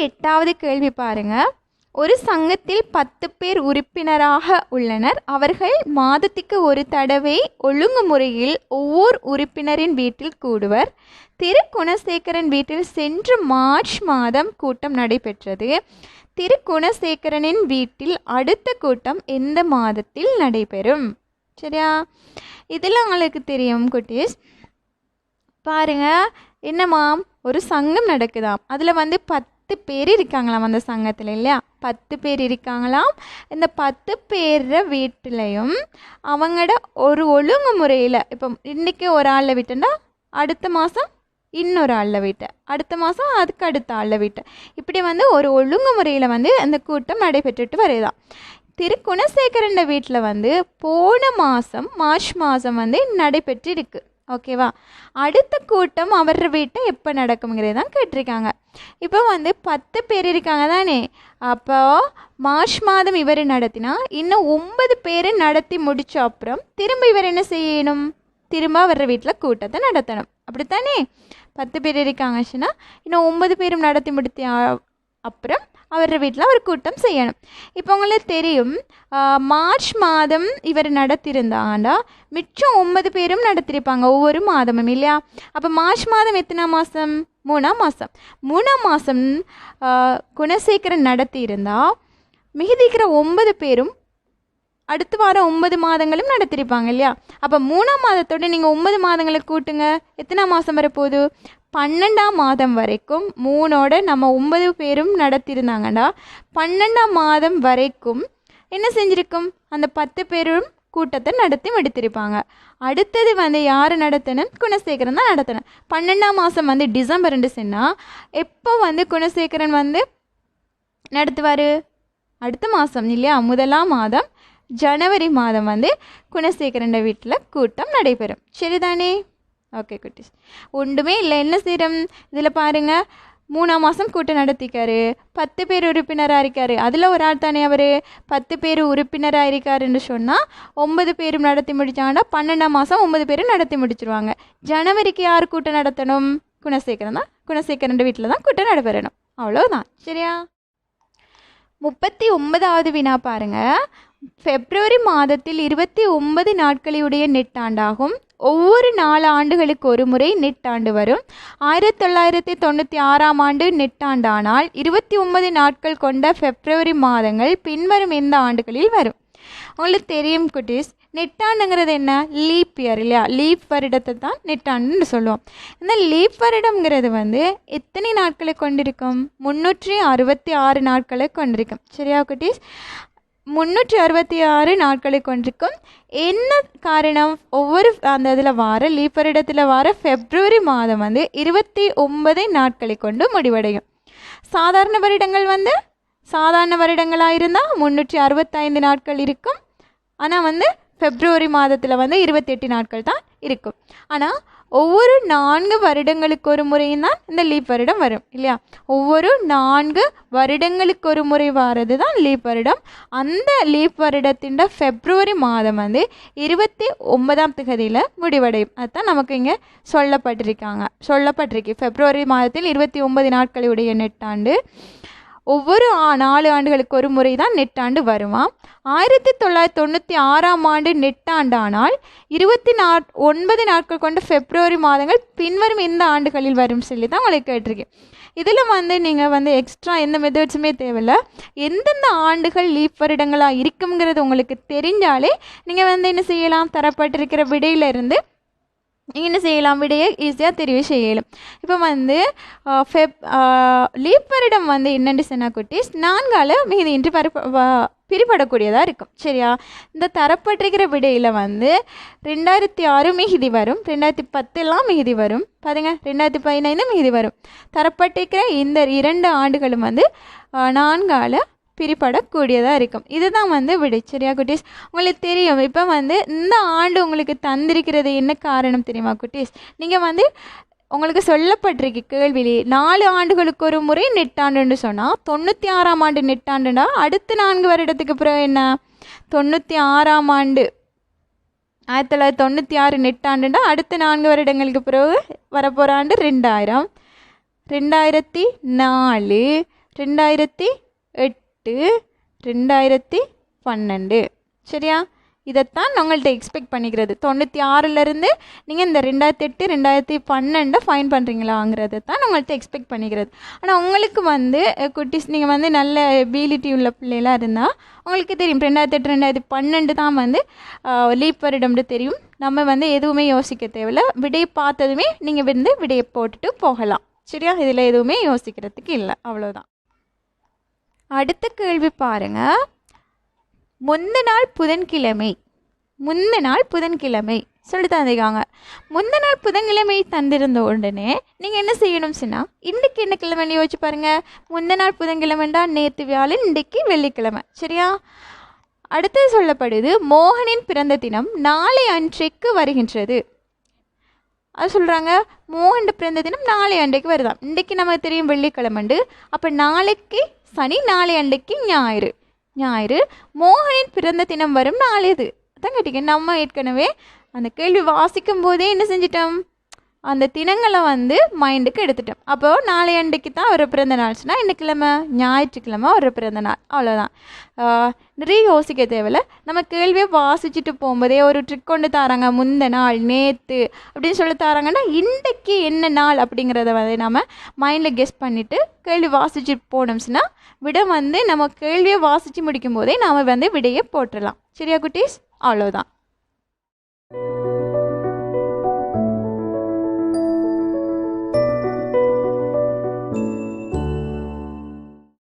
8வது கேள்வி பாருங்க. ஒரு சங்கத்தில் 10 பேர் உறுப்பினராக உள்ளனர். அவர்கள் மாதத்துக்கு ஒரு தடவை ஒழுங்குமுறையில் ஒவ்வொரு உறுப்பினரின் வீட்டில் கூடுவர். திரு குணசேகரன் வீட்டில் சென்ற மார்ச் மாதம் கூட்டம் நடைபெற்றது. திரு குணசேகரனின் வீட்டில் அடுத்த கூட்டம் எந்த மாதத்தில் நடைபெறும்? சரியா? இதெல்லாம் உங்களுக்கு தெரியும் குட்டீஸ். பாருங்க, என்னமாம், ஒரு சங்கம் நடக்குதாம். அதில் 10 பேர் இருக்காங்களாம் அந்த சங்கத்தில், இல்லையா? 10 பேர் இருக்காங்களாம். இந்த 10 பேர் வீட்டிலையும் அவங்களோட ஒரு ஒழுங்குமுறையில், இப்போ இன்றைக்கி ஒரு ஆளில் விட்டுன்னா அடுத்த மாதம் இன்னொரு ஆளில் வீட்டை, அடுத்த மாதம் அதுக்கு அடுத்த ஆளில் வீட்டை, இப்படி ஒரு ஒழுங்குமுறையில் அந்த கூட்டம் நடைபெற்றுட்டு வருதான். திரு குணசேகரன் வீட்டில் போன மாதம் மார்ச் மாதம் நடைபெற்று இருக்கு. ஓகேவா? அடுத்த கூட்டம் அவர் வீட்டை எப்போ நடக்குங்கிறது தான் கேட்டிருக்காங்க. இப்போ 10 பேர் இருக்காங்க தானே, அப்போ மார்ச் மாதம் இவர் நடத்தினா இன்னும் 9 பேர் நடத்தி முடிச்ச அப்புறம் திரும்ப இவர் என்ன செய்யணும்? திரும்ப அவர் வீட்டில் கூட்டத்தை நடத்தணும். அப்படித்தானே? 10 பேர் இருக்காங்கச்சுன்னா இன்னும் 9 பேரும் நடத்தி முடித்த அப்புறம் அவர் வீட்டில் அவர் கூட்டம் செய்யணும். இப்போ உங்களுக்கு தெரியும், மார்ச் மாதம் இவர் நடத்தியிருந்தாண்டா மிச்சம் 9 பேரும் நடத்திருப்பாங்க ஒவ்வொரு மாதமும், இல்லையா? அப்போ மார்ச் மாதம் எத்தனாம் மாதம்? 3ஆம் மாதம். 3ஆம் மாதம் குணசேகரன் நடத்தியிருந்தால் மிகுதிக்கிற 9 பேரும் அடுத்த வாரம் 9 மாதங்களும் நடத்திருப்பாங்க, இல்லையா? அப்போ 3ஆம் மாதத்தோடு நீங்கள் 9 மாதங்களை கூட்டுங்க. எத்தனாம் மாதம் வரப்போகுது? 12ஆம் மாதம் வரைக்கும் 3ஓட நம்ம 9 பேரும் நடத்தியிருந்தாங்கண்டா 12ஆம் மாதம் வரைக்கும் என்ன செஞ்சுருக்கும்? அந்த 10 பேரும் கூட்டத்தை நடத்தி முடித்திருப்பாங்க. அடுத்தது யார் நடத்தணும்? குணசேகரன் தான் நடத்தணும். 12ஆம் மாதம் டிசம்பர்ன்னு சொன்னால் எப்போ குணசேகரன் நடத்துவார்? அடுத்த மாதம், இல்லையா? 1ஆம் மாதம் ஜனவரி மாதம் குணசேகரன் வீட்டில் கூட்டம் நடைபெறும். சரிதானே? ஓகே குட்டீஸ், ஒன்றுமே இல்லை. என்ன செய்கிறோம் இதில் பாருங்கள், 3ஆம் மாதம் கூட்டம் நடத்திக்காரு, 10 பேர் உறுப்பினராக இருக்கார். அதில் ஒரு ஆள் தானே அவர் 10 பேர் உறுப்பினராக இருக்காருன்னு சொன்னால் 9 பேரும் நடத்தி முடித்தாங்கன்னா 12ஆம் மாதம் 9 பேரும் நடத்தி முடிச்சிருவாங்க. ஜனவரிக்கு யார் கூட்டம் நடத்தணும்? குணசேகரன் தான். குணசேகரன் வீட்டில் தான் கூட்டம் நடைபெறணும். அவ்வளோதான். சரியா? 39வது வினா பாருங்கள். பிப்ரவரி மாதத்தில் 29 நாட்களையுடைய நெட்டாண்டாகும். ஒவ்வொரு 4 ஆண்டுகளுக்கு ஒரு முறை நெட்டாண்டு வரும். 1996ஆம் ஆண்டு நெட்டாண்டானால் 29 நாட்கள் கொண்ட பிப்ரவரி மாதங்கள் பின்வரும் எந்த ஆண்டுகளில் வரும்? உங்களுக்கு தெரியும் குட்டீஸ், நெட்டாண்டுங்கிறது என்ன? லீப் இயர், இல்லையா? லீப் வருடத்தை தான் நெட்டாண்டுன்னு சொல்லுவோம். இந்த லீப் வருடம்ங்கிறது எத்தனை நாட்களை கொண்டிருக்கும்? 366 நாட்களை கொண்டிருக்கும். சரியா குட்டீஸ்? 366 நாட்களை கொண்டிருக்கும். என்ன காரணம்? ஒவ்வொரு அந்த இதில் வர லீப் வருடத்தில் வர பிப்ரவரி மாதம் 29 நாட்களை கொண்டு முடிவடையும். சாதாரண வருடங்கள் சாதாரண வருடங்களாக இருந்தால் 365 நாட்கள் இருக்கும். ஆனால் பிப்ரவரி மாதத்தில் 28 நாட்கள் தான் இருக்கும். ஆனால் ஒவ்வொரு 4 வருடங்களுக்கு ஒரு முறையும் தான் இந்த லீப் வருடம் வரும், இல்லையா? ஒவ்வொரு 4 வருடங்களுக்கு ஒரு முறை வாரது தான் லீப் வருடம். அந்த லீப் வருடத்தின் பிப்ரவரி மாதம் 29ஆம் தேதியில் முடிவடையும். அதுதான் நமக்கு இங்கே சொல்லப்பட்டிருக்கு. பிப்ரவரி மாதத்தில் 29 நாட்களுடைய நெட்டாண்டு ஒவ்வொரு 4 ஆண்டுகளுக்கு ஒரு முறை தான் நெட்டாண்டு வருவான். 1996ஆம் ஆண்டு நெட்டாண்டானால் 29 நாட்கள் கொண்ட பிப்ரவரி மாதங்கள் பின்வரும் எந்த ஆண்டுகளில் வரும் சொல்லி தான் உங்களுக்கு கேட்டிருக்கேன். இதில் நீங்கள் எக்ஸ்ட்ரா எந்த மெத்தட்ஸுமே தேவையில்லை. எந்தெந்த ஆண்டுகள் லீப் வருடங்களாக இருக்குங்கிறது உங்களுக்கு தெரிஞ்சாலே நீங்கள் என்ன செய்யலாம்? தரப்பட்டிருக்கிற விடையிலிருந்து நீங்கள் என்ன செய்யலாம்? விடையை ஈஸியாக தெரிவு செய்யலாம். இப்போ லீப் வருடம் என்னென்னு சொன்னால் குட்டீஸ் 4 மிகுதியின்றி பிரிபடக்கூடியதாக இருக்கும். சரியா? இந்த தரப்பட்டிருக்கிற விடையில் 2006 மிகுதி வரும், 2010 மிகுதி வரும், பாருங்க 2015 மிகுதி வரும். தரப்பட்டிருக்கிற இந்த 2 ஆண்டுகளும் 4 பிரிபடக்கூடியதாக இருக்கும். இதுதான் விடை. சரியா குட்டீஸ்? உங்களுக்கு தெரியும். இப்போ இந்த ஆண்டு உங்களுக்கு தந்திருக்கிறது என்ன காரணம் தெரியுமா குட்டீஸ்? நீங்கள் உங்களுக்கு சொல்லப்பட்டிருக்கு கேள்வியிலே 4 ஆண்டுகளுக்கு ஒரு முறை நெட்டாண்டுன்னு சொன்னால் 96ஆம் ஆண்டு நெட்டாண்டுனா அடுத்த 4 வருடத்துக்கு பிறகு என்ன? 96ஆம் ஆண்டு 1996 நெட்டாண்டுனா அடுத்த 4 வருடங்களுக்கு பிறகு வரப்போகிற ஆண்டு 2000, 2004, 2008 2012 சரியா? இதைத்தான் உங்கள்கிட்ட எக்ஸ்பெக்ட் பண்ணிக்கிறது. 96லேருந்து நீங்கள் இந்த 2008 2012 ஃபைன் பண்ணுறீங்களாங்கிறத தான் உங்கள்கிட்ட எக்ஸ்பெக்ட் பண்ணிக்கிறது. ஆனால் உங்களுக்கு வந்து குட்டிஸ் நீங்கள் வந்து நல்ல எபிலிட்டி உள்ள பிள்ளைகளாக இருந்தால் உங்களுக்கு தெரியும் 2008 2012 தான் வந்து லீப் வருடம்னு தெரியும். நம்ம வந்து எதுவுமே யோசிக்க தேவையில்ல. விடையை பார்த்ததுமே நீங்கள் வந்து விடையை போட்டுட்டு போகலாம் சரியா? இதில் எதுவுமே யோசிக்கிறதுக்கு இல்லை, அவ்வளோதான். அடுத்த கேள்வி பாருங்கள். முந்தின நாள் புதன்கிழமை சொல்லி தந்திருக்காங்க. முந்தின நாள் புதன்கிழமை தந்திருந்த உடனே நீங்கள் என்ன செய்யணும் சொன்னால் இன்றைக்கி என்ன கிழமைன்னு யோசிச்சு பாருங்கள். முந்தின நாள் புதன்கிழமைண்டா நேற்று வியாழன், இன்றைக்கி வெள்ளிக்கிழமை சரியா? அடுத்தது சொல்லப்படுது மோகனின் பிறந்த தினம் நாளை அன்றைக்கு வருகின்றது. அது சொல்கிறாங்க மோகன் பிறந்த தினம் நாளை அன்றைக்கு வருதான். இன்றைக்கு நமக்கு தெரியும் வெள்ளிக்கிழமைண்டு, அப்போ நாளைக்கு சனி, நாளை அன்றைக்கு ஞாயிறு. மோகனின் பிறந்த தினம் வரும் நாள் எது தான் கேட்டீங்க. நம்ம ஏற்கனவே அந்த கேள்வி வாசிக்கும் போதே என்ன செஞ்சிட்டோம், அந்த தினங்களை வந்து மைண்டுக்கு எடுத்துட்டோம். அப்போது நாளை அன்றைக்கு தான் ஒரு பிறந்த நாள்ச்சுன்னா இந்த கிழமை ஞாயிற்றுக்கிழமை ஒரு பிறந்த நாள், அவ்வளோதான். நிறைய யோசிக்க தேவையில்ல. நம்ம கேள்வியை வாசிச்சுட்டு போகும்போதே ஒரு ட்ரிக் கொண்டு தராங்க. முந்த நாள், நேற்று அப்படின்னு சொல்லி தராங்கன்னா இன்றைக்கு என்ன நாள் அப்படிங்கிறத வந்து நம்ம மைண்டில் கெஸ் பண்ணிவிட்டு கேள்வி வாசிச்சுட்டு போனோம்னா விட வந்து நம்ம கேள்வியை வாசித்து முடிக்கும் போதே நாம் வந்து விடையை போட்டுடலாம் சரியா குட்டீஸ்? அவ்வளோதான்.